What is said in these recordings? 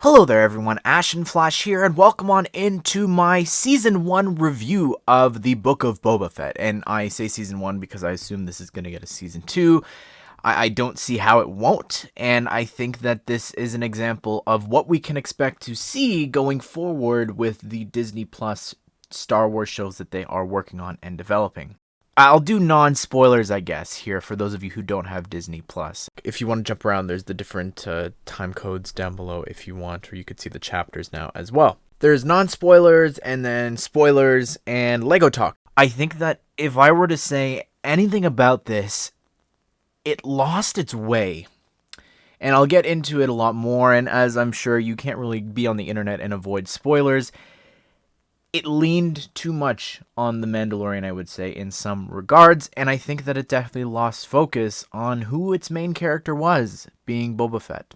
Hello there everyone, Ashnflash here, and welcome on into my Season 1 review of the Book of Boba Fett. And I say Season 1 because I assume this is going to get a Season 2. I don't see how it won't, and I think that this is an example of what we can expect to see going forward with the Disney Plus Star Wars shows that they are working on and developing. I'll do non-spoilers, I guess, here for those of you who don't have Disney Plus. If you want to jump around, there's the different time codes down below if you want, or you could see the chapters now as well. There's non-spoilers, and then spoilers, and Lego talk. I think that if I were to say anything about this, it lost its way. And I'll get into it a lot more, and as I'm sure you can't really be on the internet and avoid spoilers, it leaned too much on The Mandalorian, I would say, in some regards, and I think that it definitely lost focus on who its main character was, being Boba Fett.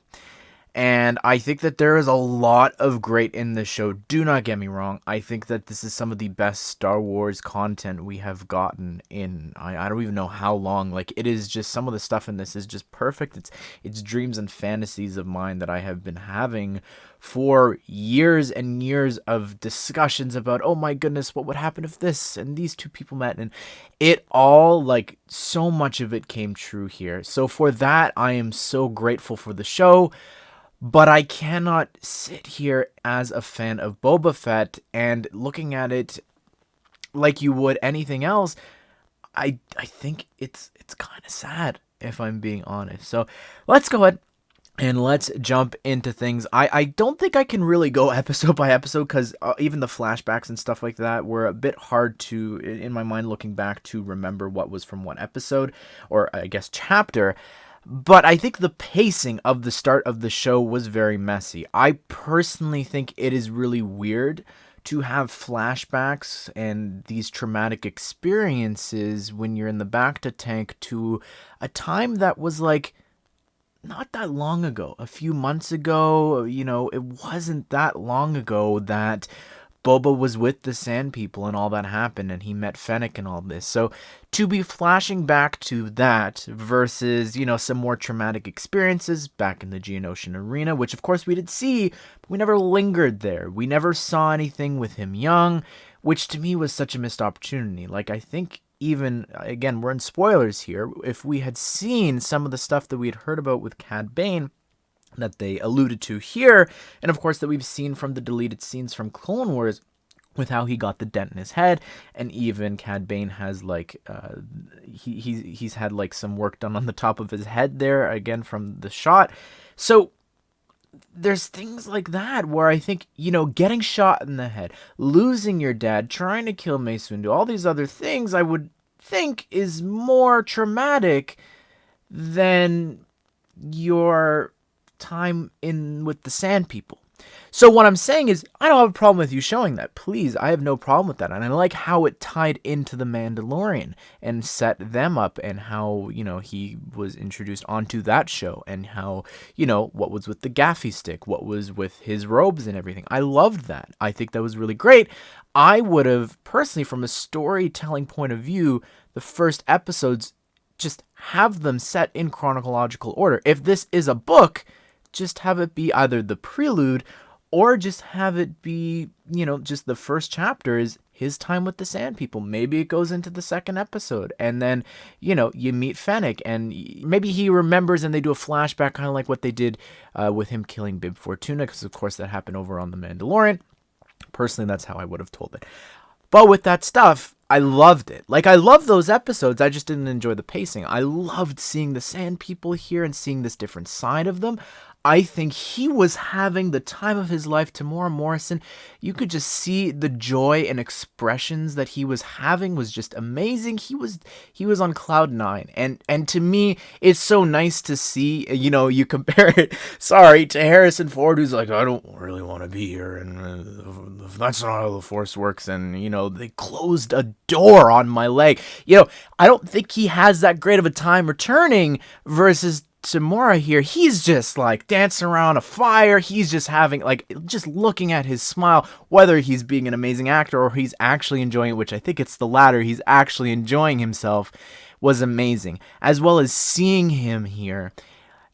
And I think that there is a lot of great in this show. Do not get me wrong. I think that this is some of the best Star Wars content we have gotten in, I don't even know how long. Like, it is just, some of the stuff in this is just perfect. It's dreams and fantasies of mine that I have been having for years and years of discussions about, oh my goodness, what would happen if this and these two people met? And it all, like, so much of it came true here. So for that, I am so grateful for the show. But I cannot sit here as a fan of Boba Fett and looking at it like you would anything else. I think it's kind of sad, if I'm being honest. So let's go ahead and let's jump into things. I don't think I can really go episode by episode because even the flashbacks and stuff like that were a bit hard to, in my mind, looking back, to remember what was from what episode, or I guess chapter. But I think the pacing of the start of the show was very messy. I personally think it is really weird to have flashbacks and these traumatic experiences when you're in the Bacta tank to a time that was like not that long ago, a few months ago. You know, it wasn't that long ago that Boba was with the Sand People and all that happened, and he met Fennec and all this. So to be flashing back to that versus, you know, some more traumatic experiences back in the Geonosian arena, which of course we did see, but we never lingered there. We never saw anything with him young, which to me was such a missed opportunity. Like, I think even, again, we're in spoilers here, if we had seen some of the stuff that we had heard about with Cad Bane, that they alluded to here, and of course that we've seen from the deleted scenes from Clone Wars with how he got the dent in his head, and even Cad Bane has like he's had like some work done on the top of his head there, again from the shot. So there's things like that where I think, you know, getting shot in the head, losing your dad, trying to kill Mace Windu, all these other things I would think is more traumatic than your time in with the Sand People. So what I'm saying is, I don't have a problem with you showing that. Please, I have no problem with that. And I like how it tied into The Mandalorian and set them up, and how, you know, he was introduced onto that show, and how, you know, what was with the gaffy stick, what was with his robes and everything. I loved that. I think that was really great. I would have, personally, from a storytelling point of view, the first episodes, just have them set in chronological order. If this is a book, just have it be either the prelude, or just have it be, you know, just the first chapter is his time with the Sand People. Maybe it goes into the second episode, and then, you know, you meet Fennec, and maybe he remembers and they do a flashback, kind of like what they did with him killing Bib Fortuna, because of course that happened over on The Mandalorian. Personally, that's how I would have told it. But with that stuff, I loved it. Like, I loved those episodes. I just didn't enjoy the pacing. I loved seeing the Sand People here and seeing this different side of them. I think he was having the time of his life. Tamora Morrison, you could just see the joy and expressions that he was having was just amazing. He was on cloud nine, and to me, it's so nice to see. You know, you compare it, sorry, to Harrison Ford, who's like, I don't really want to be here, and that's not how the Force works, and, you know, they closed a door on my leg. You know, I don't think he has that great of a time returning versus Tamora here. He's just like dancing around a fire. He's just having, like, just looking at his smile, whether he's being an amazing actor or he's actually enjoying it, which I think it's the latter. He's actually enjoying himself, was amazing. As well as seeing him here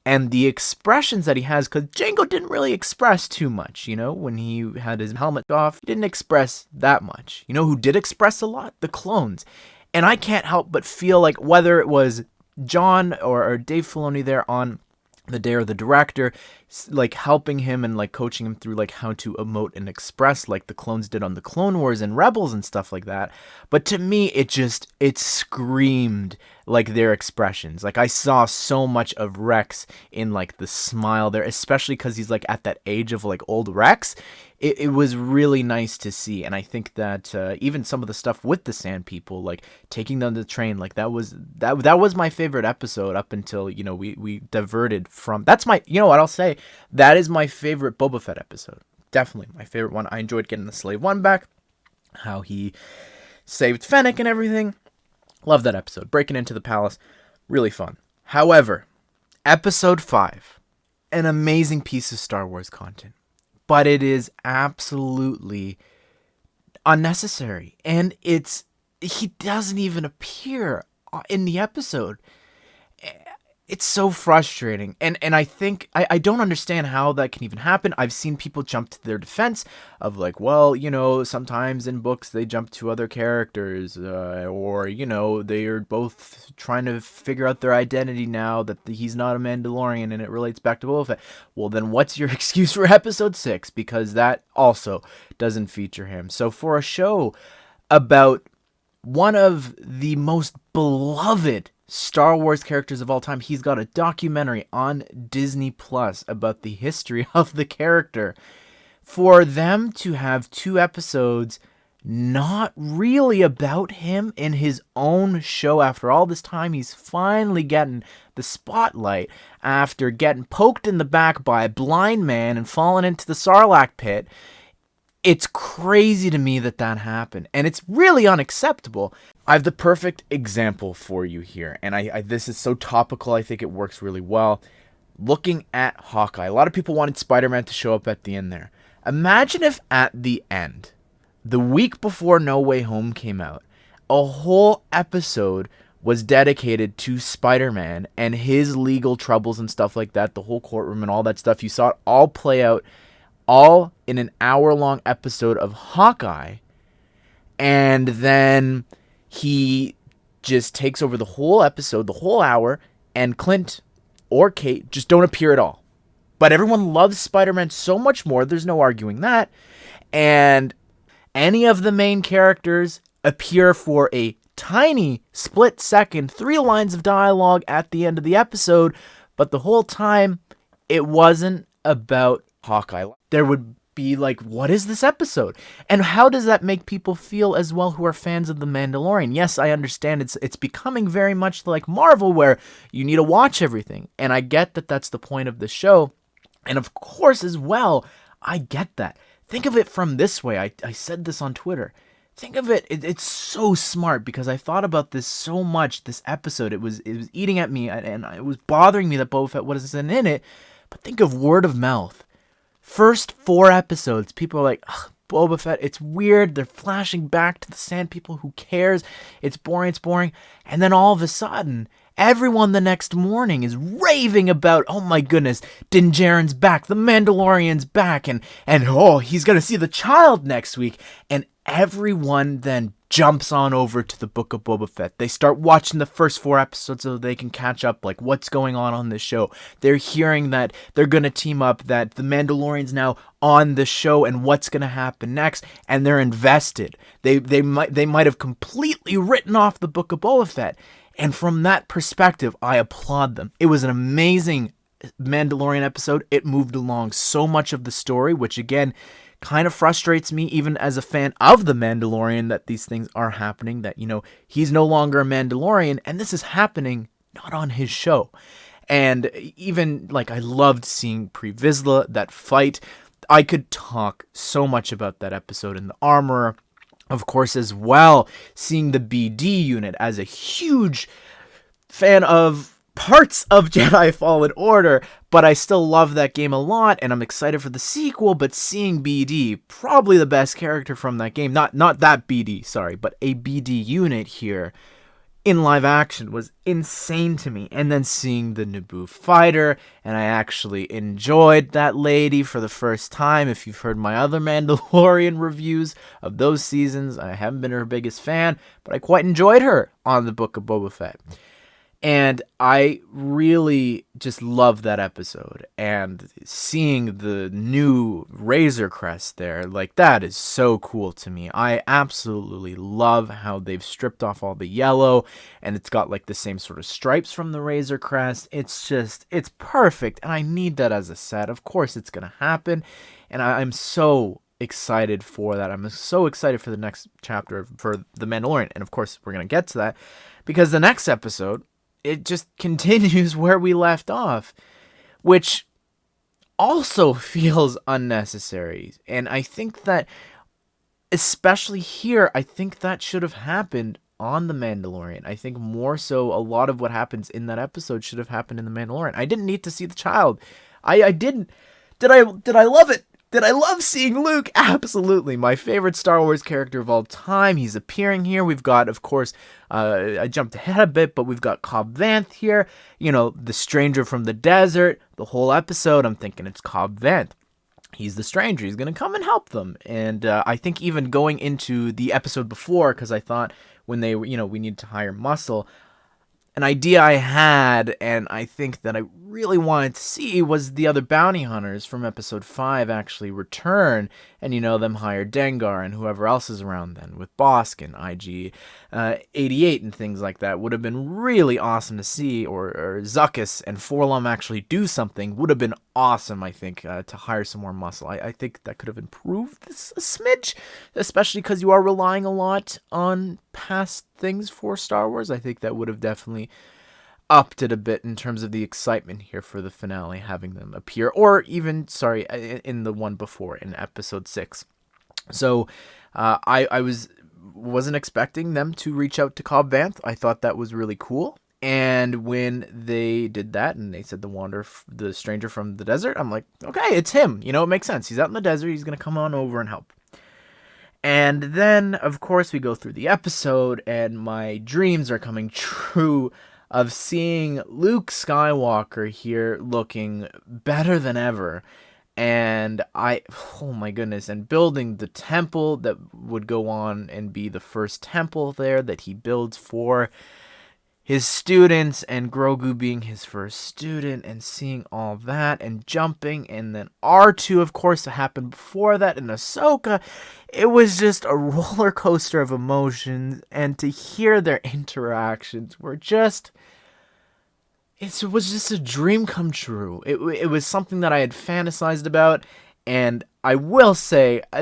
And the expressions that he has, because Django didn't really express too much, when he had his helmet off, he didn't express that much. You know who did express a lot? The clones. And I can't help but feel like whether it was John or Dave Filoni there on the day, or the director, like helping him and like coaching him through like how to emote and express like the clones did on the Clone Wars and Rebels and stuff like that. But to me, it screamed like their expressions. Like I saw so much of Rex in like the smile there, especially because he's like at that age of like old Rex. It was really nice to see, and I think that even some of the stuff with the Sand People, like taking them to the train, like that was my favorite episode up until we diverted from. That's my what I'll say. That is my favorite Boba Fett episode. Definitely my favorite one. I enjoyed getting the Slave One back, how he saved Fennec and everything. Love that episode. Breaking into the palace, really fun. However, episode 5, an amazing piece of Star Wars content. But it is absolutely unnecessary. And he doesn't even appear in the episode. It's so frustrating. And I think, I don't understand how that can even happen. I've seen people jump to their defense of like, well, sometimes in books they jump to other characters, or, they are both trying to figure out their identity now that he's not a Mandalorian and it relates back to Boba Fett. Well, then what's your excuse for episode 6? Because that also doesn't feature him. So for a show about one of the most beloved Star Wars characters of all time, he's got a documentary on Disney Plus about the history of the character. For them to have 2 episodes not really about him in his own show after all this time, he's finally getting the spotlight after getting poked in the back by a blind man and falling into the Sarlacc pit. It's crazy to me that happened, and it's really unacceptable. I have the perfect example for you here, and I this is so topical, I think it works really well. Looking at Hawkeye, a lot of people wanted Spider-Man to show up at the end there. Imagine if at the end, the week before No Way Home came out, a whole episode was dedicated to Spider-Man and his legal troubles and stuff like that, the whole courtroom and all that stuff. You saw it all play out, all in an hour-long episode of Hawkeye, and then he just takes over the whole episode, the whole hour, and Clint or Kate just don't appear at all. But everyone loves Spider-Man so much more, there's no arguing that, and any of the main characters appear for a tiny split second, 3 lines of dialogue at the end of the episode, but the whole time, it wasn't about Hawkeye. There would be like, what is this episode? And how does that make people feel as well who are fans of The Mandalorian? Yes, I understand it's becoming very much like Marvel, where you need to watch everything. And I get that that's the point of the show. And of course, as well, I get that. Think of it from this way. I said this on Twitter. Think of it's so smart, because I thought about this so much this episode. It was eating at me, and it was bothering me that Boba Fett wasn't in it. But think of word of mouth. First 4 episodes, people are like, Boba Fett, it's weird. They're flashing back to the Sand People. Who cares? It's boring. And then all of a sudden, everyone the next morning is raving about, oh my goodness, Din Djarin's back. The Mandalorian's back. And oh, he's going to see the child next week. And everyone then jumps on over to the Book of Boba Fett. They start watching the first 4 episodes so they can catch up, like what's going on this show. They're hearing that they're going to team up, that the Mandalorian's now on the show and what's going to happen next, and they're invested. They might have completely written off the Book of Boba Fett, and from that perspective, I applaud them. It was an amazing Mandalorian episode. It moved along so much of the story, which again kind of frustrates me even as a fan of The Mandalorian, that these things are happening, that, he's no longer a Mandalorian, and this is happening not on his show. And even, like, I loved seeing Pre Vizsla, that fight. I could talk so much about that episode in the Armorer. Of course, as well, seeing the BD unit, as a huge fan of parts of Jedi Fallen Order, but I still love that game a lot, and I'm excited for the sequel. But seeing BD, probably the best character from that game, not that BD, sorry, but a BD unit here, in live action was insane to me. And then seeing the Naboo fighter, and I actually enjoyed that lady for the first time. If you've heard my other Mandalorian reviews of those seasons, I haven't been her biggest fan, but I quite enjoyed her on the Book of Boba Fett. And I really just love that episode. And seeing the new Razor Crest there, like, that is so cool to me. I absolutely love how they've stripped off all the yellow, and it's got like the same sort of stripes from the Razor Crest. It's perfect, and I need that as a set. Of course it's going to happen, and I'm so excited for that. I'm so excited for the next chapter for The Mandalorian, and of course we're going to get to that, because the next episode, it just continues where we left off, which also feels unnecessary. And I think that, especially here, I think that should have happened on The Mandalorian. I think more so a lot of what happens in that episode should have happened in The Mandalorian. I didn't need to see the child. I didn't. Did I love it? Did I love seeing Luke? Absolutely. My favorite Star Wars character of all time. He's appearing here. We've got, of course, I jumped ahead a bit, but we've got Cobb Vanth here. You know, the stranger from the desert. The whole episode, I'm thinking it's Cobb Vanth. He's the stranger. He's going to come and help them. And I think even going into the episode before, because I thought when they were, we need to hire muscle, an idea I had, and I think that I really wanted to see, was the other bounty hunters from episode 5 actually return, and them hire Dengar and whoever else is around then, with Bosk and IG 88 and things like that. Would have been really awesome to see, or Zuckuss and Forlom actually do something. Would have been awesome, I think, to hire some more muscle. I think that could have improved this a smidge, especially because you are relying a lot on past things for Star Wars. I think that would have definitely upped it a bit in terms of the excitement here for the finale, having them appear, or even, in the one before, in episode 6. So I wasn't expecting them to reach out to Cobb Vanth. I thought that was really cool. And when they did that and they said the stranger from the desert, I'm like, okay, it's him. It makes sense. He's out in the desert. He's going to come on over and help. And then, of course, we go through the episode, and my dreams are coming true of seeing Luke Skywalker here looking better than ever. And oh my goodness, and building the temple that would go on and be the first temple there that he builds for his students, and Grogu being his first student, and seeing all that, and jumping, and then R2, of course, happened before that, and Ahsoka. It was just a roller coaster of emotions, and to hear their interactions were just... It was just a dream come true. It was something that I had fantasized about, and I will say, I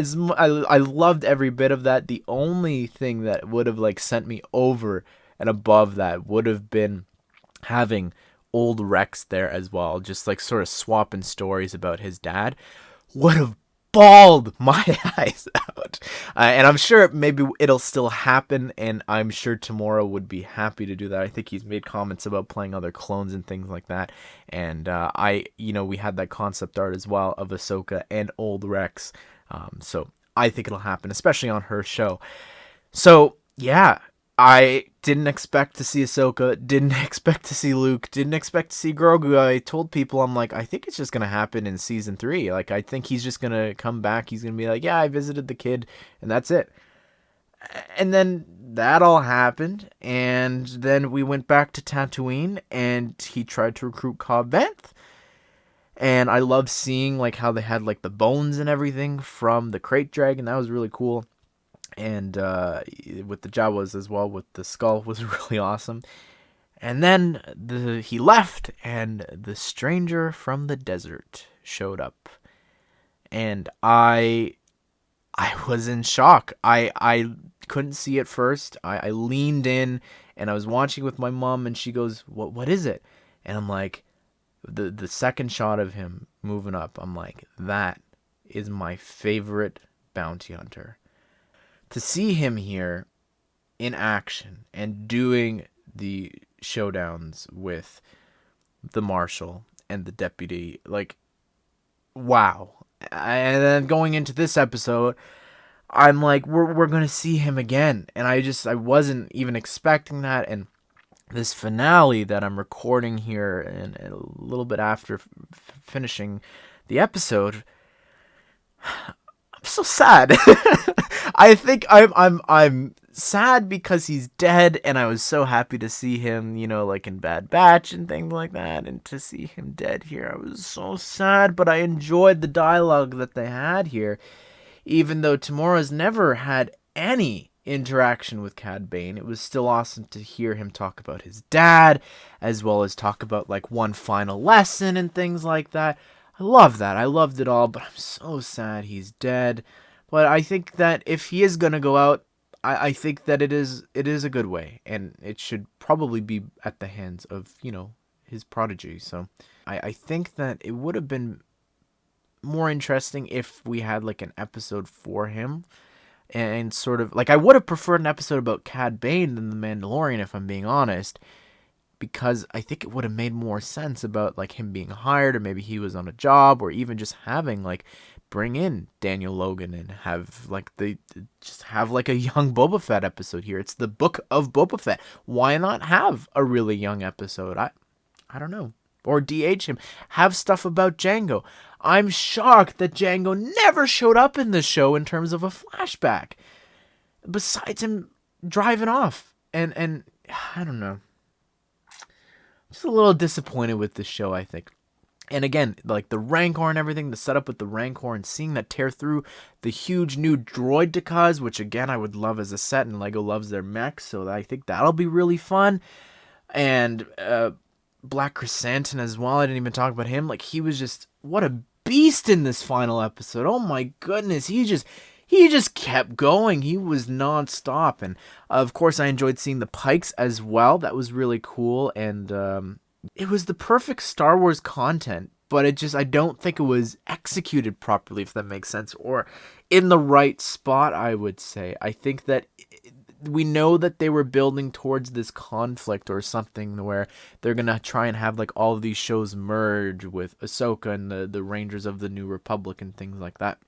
loved every bit of that. The only thing that would have sent me over and above that would have been having old Rex there as well, just sort of swapping stories about his dad. Would have bawled my eyes out. And I'm sure maybe it'll still happen, and I'm sure Tomorrow would be happy to do that. I think he's made comments about playing other clones and things like that. And we had that concept art as well of Ahsoka and old Rex. So I think it'll happen, especially on her show. So yeah, I didn't expect to see Ahsoka, didn't expect to see Luke, didn't expect to see Grogu. I told people, I'm like, I think it's just going to happen in season 3. I think he's just going to come back. He's going to be like, yeah, I visited the kid, and that's it. And then that all happened, and then we went back to Tatooine, and he tried to recruit Cobb Vanth. And I love seeing, how they had, the bones and everything from the Krayt Dragon. That was really cool. And with the Jawas as well, with the skull, was really awesome. And then he left, and the stranger from the desert showed up. And I was in shock. I couldn't see at first. I leaned in, and I was watching with my mom, and she goes, what is it? And I'm like, the second shot of him moving up, I'm like, that is my favorite bounty hunter. To see him here in action and doing the showdowns with the marshal and the deputy, wow. And then going into this episode, I'm like, we're gonna see him again, and I wasn't even expecting that. And this finale that I'm recording here, and a little bit after finishing the episode, I'm so sad. I think I'm sad because he's dead, and I was so happy to see him, like in Bad Batch and things like that, and to see him dead here, I was so sad. But I enjoyed the dialogue that they had here, even though Tamura's never had any interaction with Cad Bane. It was still awesome to hear him talk about his dad, as well as talk about like one final lesson and things like that. I love that. I loved it all, but I'm so sad he's dead. But I think that if he is gonna go out, I think that it is a good way, and it should probably be at the hands of his prodigy. So I think that it would have been more interesting if we had like an episode for him, and sort of like I would have preferred an episode about Cad Bane than the Mandalorian, if I'm being honest, because I think it would have made more sense about like him being hired, or maybe he was on a job, or even just having like bring in Daniel Logan and have like just have like a young Boba Fett episode here. It's the Book of Boba Fett. Why not have a really young episode? I don't know. Or DH him. Have stuff about Django. I'm shocked that Django never showed up in the show in terms of a flashback, besides him driving off. And I don't know. Just a little disappointed with the show, I think. And again, like the Rancor and everything, the setup with the Rancor and seeing that tear through the huge new droid decals, which again I would love as a set, and LEGO loves their mechs, so I think that'll be really fun. And Black Chrysanthemum as well, I didn't even talk about him. Like, he was just, what a beast in this final episode. Oh my goodness, he just kept going. He was nonstop. And of course, I enjoyed seeing the Pikes as well. That was really cool. And it was the perfect Star Wars content, but I don't think it was executed properly, if that makes sense, or in the right spot, I would say. I think that we know that they were building towards this conflict or something where they're going to try and have like all of these shows merge with Ahsoka and the Rangers of the New Republic and things like that.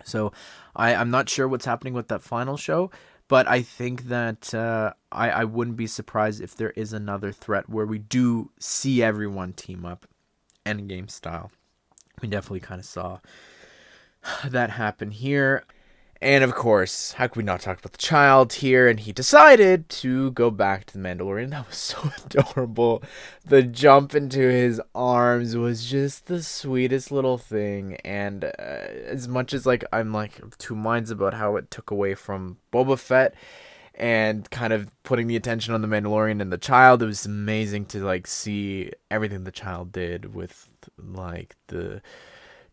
So I'm not sure what's happening with that final show, but I think that I wouldn't be surprised if there is another threat where we do see everyone team up, endgame style. We definitely kind of saw that happen here. And of course, how could we not talk about the child here? And he decided to go back to the Mandalorian. That was so adorable. The jump into his arms was just the sweetest little thing. And as much as like I'm like of two minds about how it took away from Boba Fett and kind of putting the attention on the Mandalorian and the child, it was amazing to like see everything the child did with like the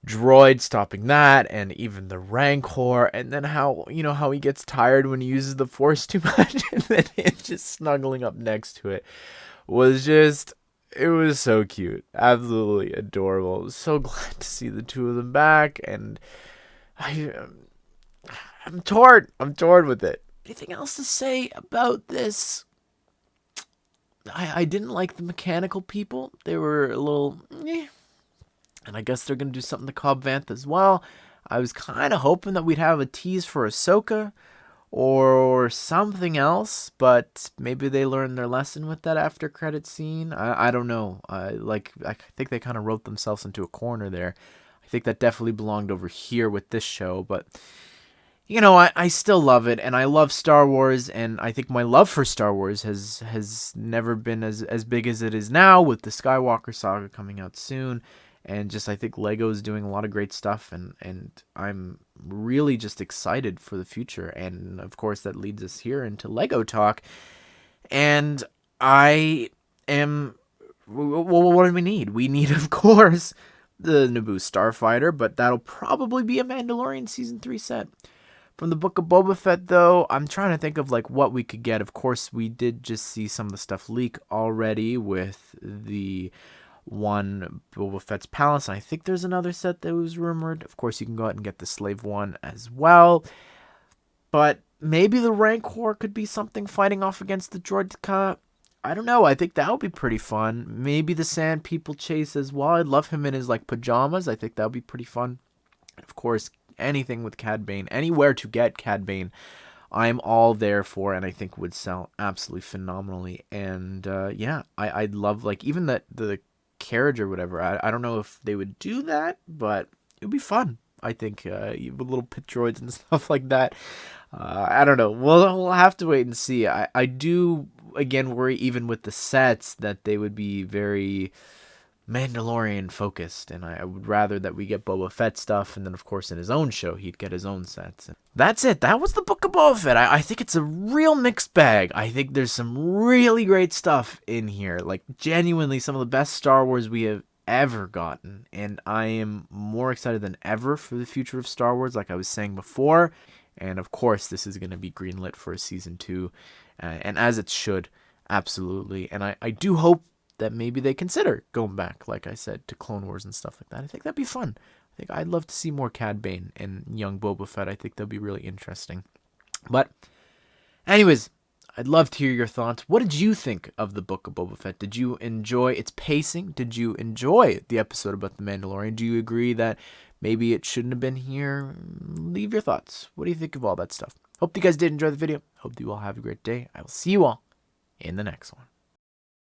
droid stopping that, and even the Rancor, and then how he gets tired when he uses the Force too much, and then him just snuggling up next to it it was so cute, absolutely adorable. I was so glad to see the two of them back, and I'm torn with it. Anything else to say about this? I didn't like the mechanical people. They were a little and I guess they're going to do something to Cobb Vanth as well. I was kind of hoping that we'd have a tease for Ahsoka or something else, but maybe they learned their lesson with that after credit scene. I don't know. I think they kind of wrote themselves into a corner there. I think that definitely belonged over here with this show, but I still love it, and I love Star Wars, and I think my love for Star Wars has never been as big as it is now, with the Skywalker saga coming out soon. And just I think LEGO is doing a lot of great stuff, and I'm really just excited for the future. And of course, that leads us here into LEGO talk. And I am, well, what do we need? We need, of course, the Naboo Starfighter, but that'll probably be a Mandalorian Season 3 set. From the Book of Boba Fett, though, I'm trying to think of like what we could get. Of course, we did just see some of the stuff leak already with the one Boba Fett's palace, and I think there's another set that was rumored. Of course, you can go out and get the Slave One as well, but maybe the Rancor could be something fighting off against the Droideka. I don't know. I think that would be pretty fun. Maybe the Sand People chase as well. I'd love him in his like pajamas. I think that would be pretty fun. And of course, anything with Cad Bane, anywhere to get Cad Bane, I'm all there for, and I think would sell absolutely phenomenally. And yeah, I'd love, like, even the carriage or whatever. I don't know if they would do that, but it would be fun. I think with little pit droids and stuff like that. I don't know. We'll have to wait and see. I do, again, worry even with the sets that they would be very Mandalorian focused, and I would rather that we get Boba Fett stuff, and then of course in his own show he'd get his own sets. And that's it. That was the Book of Boba Fett. I think it's a real mixed bag. I think there's some really great stuff in here, like genuinely some of the best Star Wars we have ever gotten, and I am more excited than ever for the future of Star Wars, like I was saying before. And of course this is going to be greenlit for a season 2, and as it should, absolutely. And I do hope that maybe they consider going back, like I said, to Clone Wars and stuff like that. I think that'd be fun. I think I'd love to see more Cad Bane and young Boba Fett. I think that'd be really interesting. But anyways, I'd love to hear your thoughts. What did you think of the Book of Boba Fett? Did you enjoy its pacing? Did you enjoy the episode about the Mandalorian? Do you agree that maybe it shouldn't have been here? Leave your thoughts. What do you think of all that stuff? Hope you guys did enjoy the video. Hope you all have a great day. I will see you all in the next one.